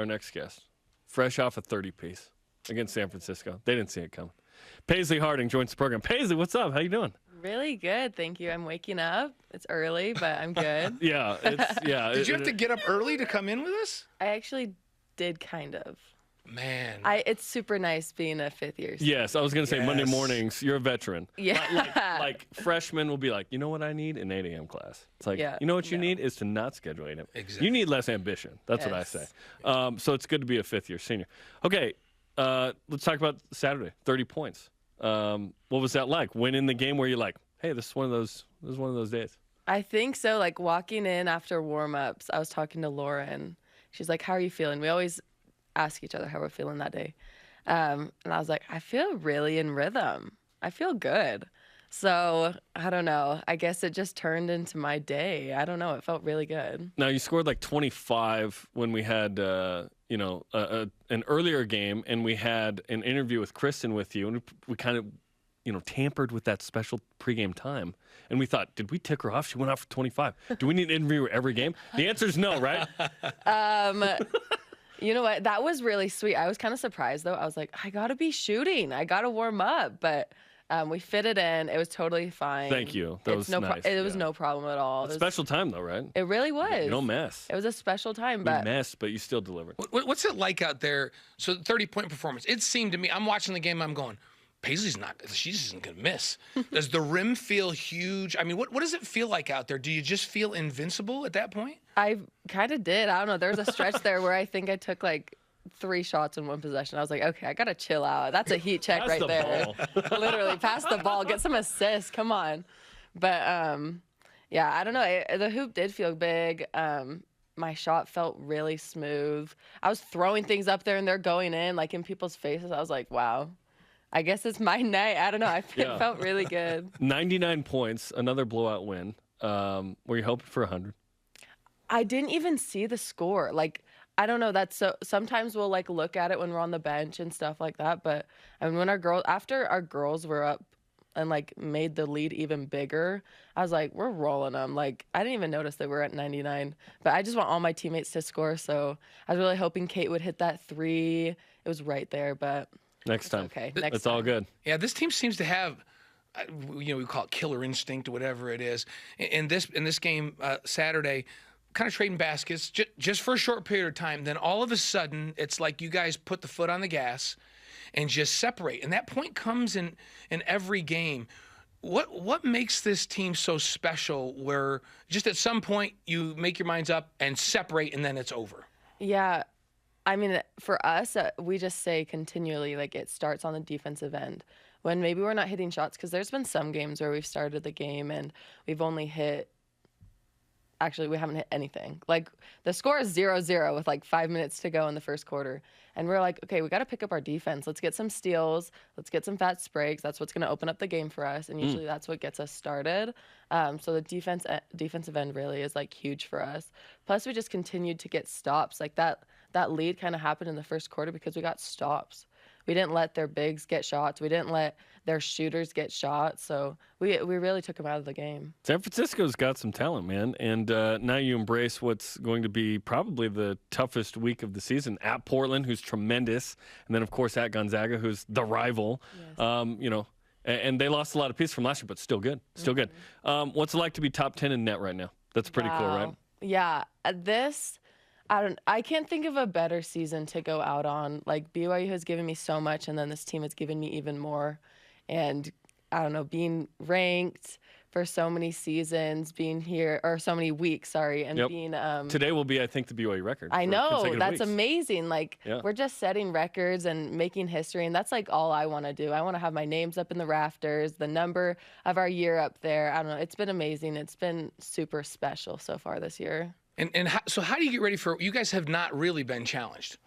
our next guest, fresh off a 30-piece against San Francisco. They didn't see it coming. Paisley Harding joins the program. Paisley, what's up? How you doing? Really good, thank you. I'm waking up. It's early, but I'm good. Did you have to get up early to come in with us? I actually did kind of. Man. It's super nice being a fifth-year student. Yes, I was going to say Monday mornings, you're a veteran. Yeah. Like freshmen will be like, you know what I need? An 8 a.m. class. It's like, you know what you need is to not schedule 8 a.m. Exactly. You need less ambition. That's what I say. So it's good to be a fifth-year senior. Okay, let's talk about Saturday, 30 points. What was that like? Winning the game where you're like, hey, this is one of those days. I think so. Like walking in after warm-ups, I was talking to Lauren. She's like, how are you feeling? We always ask each other how we're feeling that day. And I was like, I feel really in rhythm. I feel good. So I don't know. I guess it just turned into my day. I don't know. It felt really good. Now, you scored like 25 when we had, an earlier game, and we had an interview with Kristen with you, and we kind of, tampered with that special pregame time. And we thought, did we tick her off? She went out for 25. Do we need to interview her every game? The answer is no, right? You know what? That was really sweet. I was kind of surprised, though. I was like, I got to be shooting. I got to warm up. But we fit it in. It was totally fine. Thank you. That was nice. It was no problem at all. Special time, though, right? It really was. No mess. It was a special time. We messed, but you still delivered. What's it like out there? So 30-point performance. It seemed to me, I'm watching the game, I'm going, Paisley's she isn't going to miss. Does the rim feel huge? I mean, what does it feel like out there? Do you just feel invincible at that point? I kind of did. I don't know. There was a stretch there where I think I took like 3 shots in one possession. I was like, okay, I got to chill out. That's a heat check right there. Literally, pass the ball, get some assists. Come on. But, I don't know. The hoop did feel big. My shot felt really smooth. I was throwing things up there and they're going in, like in people's faces. I was like, wow. I guess it's my night. I don't know. It felt really good. 99 points, another blowout win. Were you hoping for 100? I didn't even see the score. Like, I don't know. That's so. Sometimes we'll like look at it when we're on the bench and stuff like that. But I mean, after our girls were up and like made the lead even bigger, I was like, we're rolling them. Like, I didn't even notice that we're at 99. But I just want all my teammates to score. So I was really hoping Kate would hit that 3. It was right there, but. Next time. Okay. It's all good. Yeah, this team seems to have, we call it killer instinct or whatever it is. In this game Saturday, kind of trading baskets just for a short period of time. Then all of a sudden, it's like you guys put the foot on the gas and just separate. And that point comes in every game. What makes this team so special where just at some point you make your minds up and separate and then it's over? Yeah. I mean, for us, we just say continually, like, it starts on the defensive end. When maybe we're not hitting shots, because there's been some games where we've started the game and we've only hit – actually, we haven't hit anything. Like, the score is 0-0 with, like, 5 minutes to go in the first quarter. And we're like, okay, we got to pick up our defense. Let's get some steals. Let's get some fast breaks. That's what's going to open up the game for us. And usually that's what gets us started. So the defensive end really is, like, huge for us. Plus, we just continued to get stops. Like, that lead kind of happened in the first quarter because we got stops. We didn't let their bigs get shots. We didn't let their shooters get shots. So we really took them out of the game. San Francisco's got some talent, man. And now you embrace what's going to be probably the toughest week of the season at Portland, who's tremendous. And then, of course, at Gonzaga, who's the rival. Yes. And they lost a lot of pieces from last year, but still good. Still good. What's it like to be top 10 in net right now? That's pretty cool, right? Yeah. I can't think of a better season to go out on. Like, BYU has given me so much, and then this team has given me even more. And I don't know, being ranked for so many seasons, being here, or so many weeks, sorry, and being today will be, I think, the BYU record. I know, that's weeks. Amazing. Like, we're just setting records and making history, and that's like all I want to do. I want to have my names up in the rafters, the number of our year up there. I don't know. It's been amazing. It's been super special so far this year. So how do you get ready for? You guys have not really been challenged,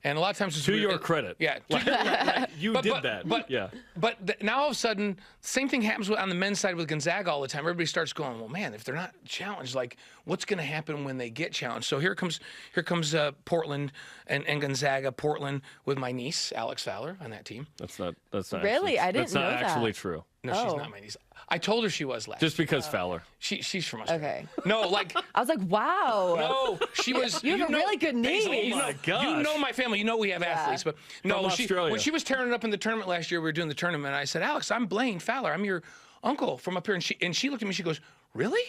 and a lot of times it's to your credit. Yeah, you did that. But now all of a sudden, same thing happens on the men's side with Gonzaga all the time. Everybody starts going, well, man, if they're not challenged, like, what's going to happen when they get challenged? So here comes Portland and Gonzaga. Portland with my niece Alex Fowler on that team. That's not really. Actually, I didn't know that. That's not actually true. No, she's not my niece. I told her she was last. Just because Fowler. She's from Australia. Okay. No, like I was like, wow. no, she was. You have a really good niece. Paisley, Oh my gosh. You know my family. You know we have athletes, but no, From Australia. when she was tearing it up in the tournament last year, we were doing the tournament. I said, Alex, I'm Blaine Fowler. I'm your uncle from up here, and she looked at me. She goes, really?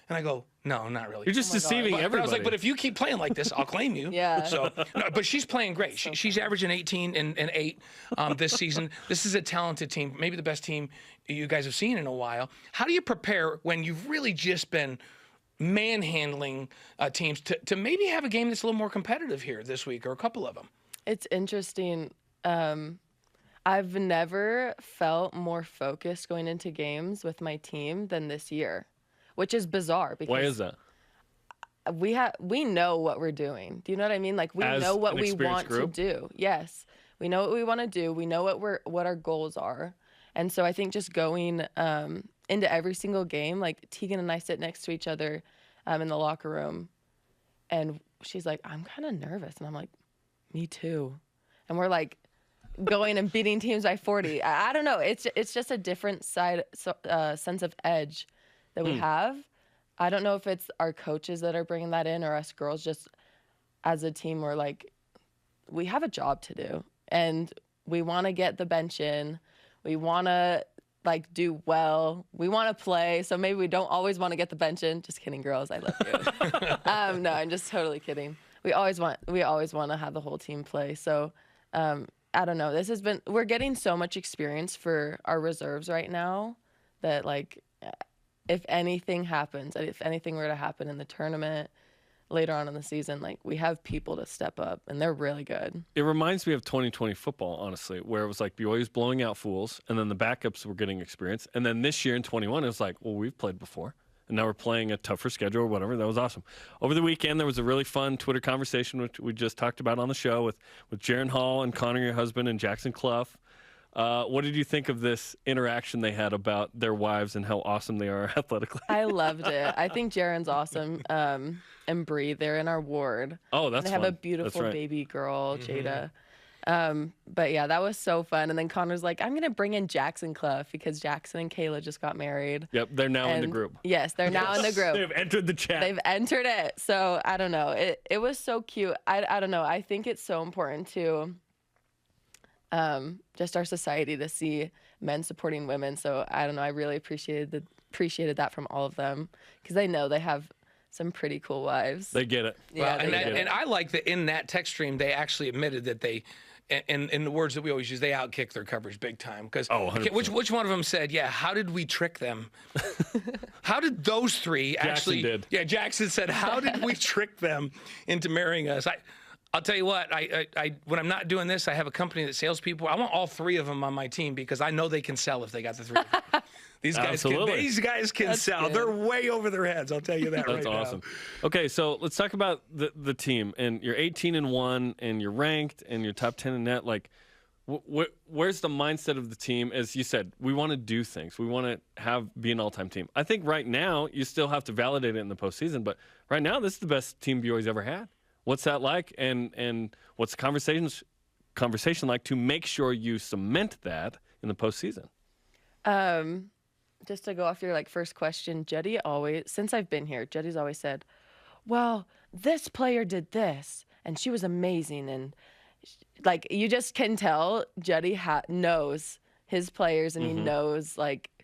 And I go, no, not really. You're just deceiving everybody. But I was like, but if you keep playing like this, I'll claim you. Yeah. So, no, but she's playing great. She's averaging 18 and 8 this season. This is a talented team, maybe the best team you guys have seen in a while. How do you prepare when you've really just been manhandling teams to maybe have a game that's a little more competitive here this week, or a couple of them? It's interesting. I've never felt more focused going into games with my team than this year, which is bizarre. Because why is that? We know what we're doing. Do you know what I mean? Like, we As know what an we experienced want to do. Yes, we know what we want to do. We know what our goals are, and so I think just going into every single game, like Tegan and I sit next to each other in the locker room, and she's like, "I'm kind of nervous," and I'm like, "Me too," and we're like going and beating teams by 40. I don't know. It's just a different sense of edge that we have. I don't know if it's our coaches that are bringing that in, or us girls just as a team. We're like, we have a job to do, and we want to get the bench in. We want to like do well. We want to play. So maybe we don't always want to get the bench in. Just kidding, girls. I love you. No, I'm just totally kidding. We always want to have the whole team play. So I don't know. We're getting so much experience for our reserves right now that, like, if anything happens, if anything were to happen in the tournament later on in the season, like, we have people to step up, and they're really good. It reminds me of 2020 football, honestly, where it was like BYU's blowing out fools, and then the backups were getting experience. And then this year in 21, it was like, well, we've played before, and now we're playing a tougher schedule or whatever. That was awesome. Over the weekend, there was a really fun Twitter conversation, which we just talked about on the show, with Jaron Hall and Connor, your husband, and Jackson Clough. What did you think of this interaction they had about their wives and how awesome they are athletically? I loved it. I think Jaron's awesome. And Bree, they're in our ward. Oh, that's They have fun. a beautiful That's right. baby girl, Jada. But yeah, that was so fun. And then Connor's like, I'm going to bring in Jackson Clough because Jackson and Kayla just got married. Yep, they're now in the And group. Yes, they're now in the group. They've entered the chat. They've entered it. So I don't know. It was so cute. I don't know. I think it's so important to just our society to see men supporting women. So I don't know. I really appreciated that from all of them, because I know they have some pretty cool wives. They get it. Yeah, Well, they get it. and I like that in that text stream, they actually admitted that they, in the words that we always use, they outkicked their coverage big time. Because 100%. which one of them said, yeah, how did we trick them? How did those three actually? did. Yeah, Jackson said, how did we trick them into marrying us? I'll tell you what, I when I'm not doing this, I have a company that sells people. I want all three of them on my team because I know they can sell if they got the three. These guys can That's sell. good. They're way over their heads. I'll tell you that That's right awesome. now. Okay, so let's talk about the team. And you're 18-1, and you're ranked, and you're top 10 in net. Like, where's the mindset of the team? As you said, we want to do things. We want to be an all-time team. I think right now you still have to validate it in the postseason, but right now this is the best team BYU's ever had. What's that like? And what's the conversation like to make sure you cement that in the postseason? Just to go off your first question, Jetty always, since I've been here, Jetty's always said, well, this player did this and she was amazing. And you just can tell Jetty knows his players, and he knows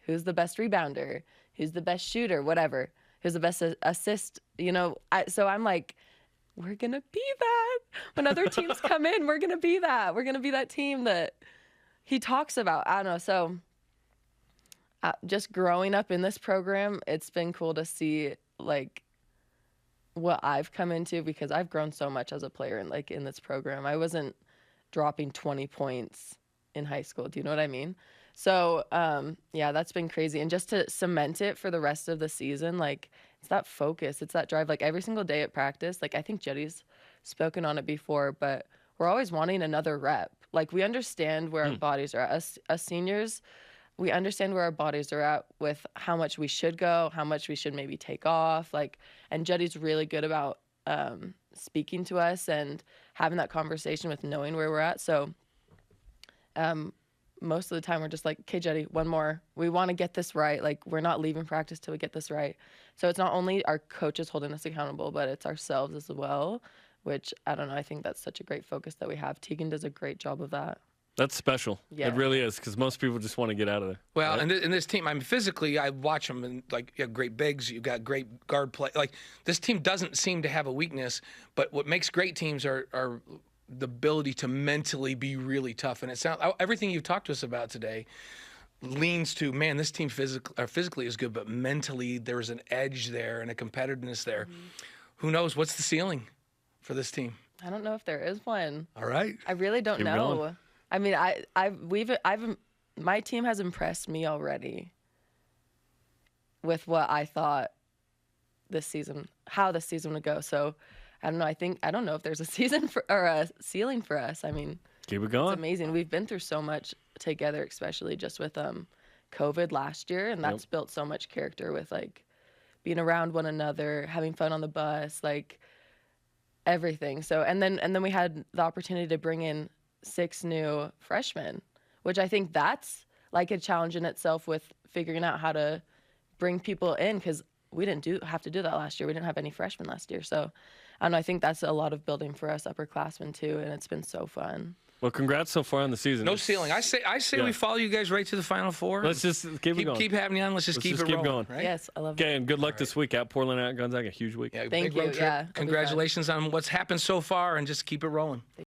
who's the best rebounder, who's the best shooter, whatever, who's the best assist, so I'm like, we're going to be that. When other teams come in, we're going to be that. We're going to be that team that he talks about. I don't know. So just growing up in this program, it's been cool to see what I've come into, because I've grown so much as a player in this program. I wasn't dropping 20 points in high school. Do you know what I mean? So yeah, that's been crazy. And just to cement it for the rest of the season, it's that focus, it's that drive. Every single day at practice, I think Jetty's spoken on it before, but we're always wanting another rep. We understand where our bodies are at. Us seniors, we understand where our bodies are at with how much we should go, how much we should maybe take off. And Jetty's really good about speaking to us and having that conversation with knowing where we're at. So most of the time we're just like, okay, Jetty, one more. We want to get this right. Like, we're not leaving practice till we get this right. So it's not only our coaches holding us accountable, but it's ourselves as well, which I don't know. I think that's such a great focus that we have. Tegan does a great job of that. That's special. Yeah. It really is, because most people just want to get out of there. Well, right? and this team, I mean, physically, I watch them, and like, you have great bigs, you've got great guard play. Like, this team doesn't seem to have a weakness, but what makes great teams are the ability to mentally be really tough. And it sounds, everything you've talked to us about today leans to, man, this team physically is good, but mentally there's an edge there and a competitiveness there. Mm-hmm. Who knows? What's the ceiling for this team? I don't know if there is one. All right. I really don't know. Going. I mean, my team has impressed me already with what I thought this season, how this season would go. So I don't know. I don't know if there's a season or a ceiling for us. I mean, keep it going. It's amazing. We've been through so much together, especially just with COVID last year, and that's built so much character with like being around one another, having fun on the bus, like everything. So and then we had the opportunity to bring in 6 new freshmen, which I think that's like a challenge in itself with figuring out how to bring people in, because we didn't have to do that last year. We didn't have any freshmen last year. So I don't know, I think that's a lot of building for us upperclassmen too, and it's been so fun. Well, congrats so far on the season. No ceiling. I say we follow you guys right to the Final Four. Let's just keep it going. Keep having you on. Let's just keep it rolling. Going. Right? Yes, I love it. Okay, and good luck this week at Portland, at Gonzaga. Huge week. Yeah, Thank big road you. trip. Yeah, Congratulations on what's happened so far, and just keep it rolling.